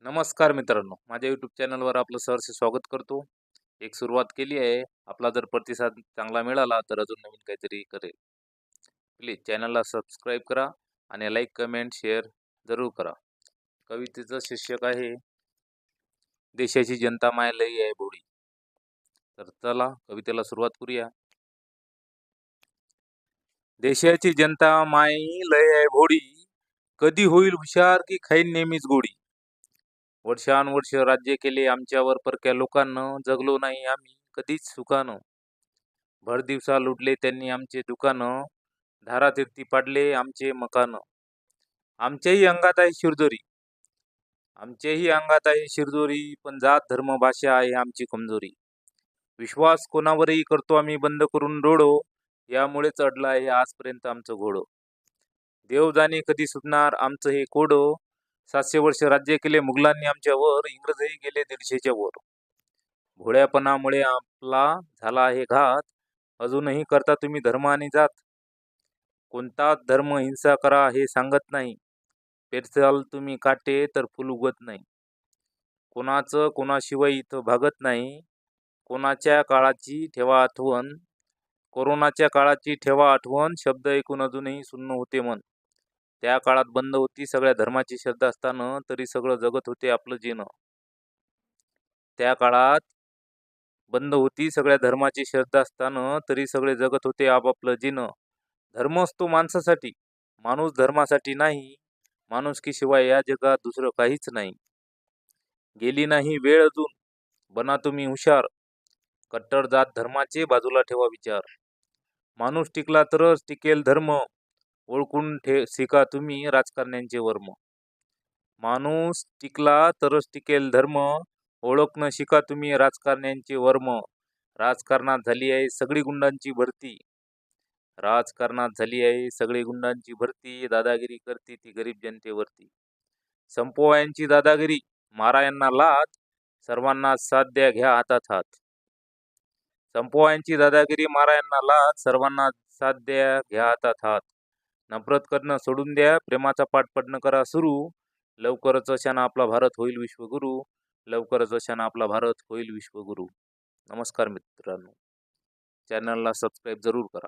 नमस्कार मित्रांनो, माझ्या यूट्यूब चॅनलवर आपलं सहर्ष स्वागत करतो. एक सुरुवात केली आहे. आपला जर प्रतिसाद चांगला मिळाला तर अजून नवीन काहीतरी करेल. प्लीज चॅनलला सबस्क्राईब करा आणि लाईक, कमेंट, शेअर जरूर करा. कवितेचं शीर्षक आहे, देशाची जनता माय लई आहे भोळी. तर चला कवितेला सुरुवात करूया. देशाची जनता माय लई आहे भोळी, कधी होईल हुशार की खाईन नेहमीच गोडी. वर्षानुवर्ष राज्य केले आमच्यावर परक्या लोकांनं, जगलो नाही आम्ही कधीच सुखानं. भर दिवसा लुटले त्यांनी आमचे दुकानं, धारातीर्थी पाडले आमचे मकान. आमच्याही अंगात आहे शिरजोरी, आमच्याही अंगात आहे शिरजोरी, पण जात धर्म भाषा आहे आमची कमजोरी. विश्वास कोणावरही करतो आम्ही बंद करून डोळो, यामुळेच अडलं आहे आजपर्यंत आमचं घोडं. देव जाणे कधी सुटणार आमचं हे कोडं. 700 वर्ष राज्य केले मुघलांनी आमच्यावर, इंग्रजही गेले 150च्या वर. भोळ्यापणामुळे आपला झाला आहे घात, अजूनही करता तुम्ही धर्म आणि जात. कोणताच धर्म हिंसा करा हे सांगत नाही, पेरसाल तुम्ही काटे तर फुल उगत नाही. कोणाचं कोणाशिवाय इथं भागत नाही, कोणाच्या काळाची ठेवा आठवण. कोरोनाच्या काळाची ठेवा आठवण, शब्द ऐकून अजूनही सुन्न होते मन. त्या काळात बंद होती सगळ्या धर्माची श्रद्धास्थानं, तरी सगळं जगत होते आपलं जीनं. त्या काळात बंद होती सगळ्या धर्माची श्रद्धास्थानं, तरी सगळे जगत होते आपापलं जीनं. धर्म असतो माणसासाठी, माणूस धर्मासाठी नाही. माणुसकीशिवाय या जगात दुसरं काहीच नाही. गेली नाही वेळ अजून, बना तुम्ही हुशार. कट्टर जात धर्माचे बाजूला ठेवा विचार. माणूस टिकला तरच टिकेल धर्म, ओळखून शिका तुम्ही राजकारण्यांचे वर्म. माणूस टिकला तरच टिकेल धर्म, ओळखणं शिका तुम्ही राजकारण्यांचे वर्म. राजकारणात झाली आहे सगळी गुंडांची भरती, राजकारणात झाली आहे सगळी गुंडांची भरती. दादागिरी करती ती गरीब जनतेवरती. संपवा यांची दादागिरी, मारा यांना लाथ, सर्वांना साथ द्या घ्या हातात हात. संपवा यांची दादागिरी, मारा यांना लाथ, सर्वांना साथ द्या घ्या हातात हात. नफरत करणं सोडून द्या, प्रेमाचा पाठ पडणं करा सुरू. लवकरच अशानं आपला भारत होईल विश्वगुरू, लवकरच अशानं आपला भारत होईल विश्वगुरू. नमस्कार मित्रांनो, चॅनलला सबस्क्राईब जरूर करा.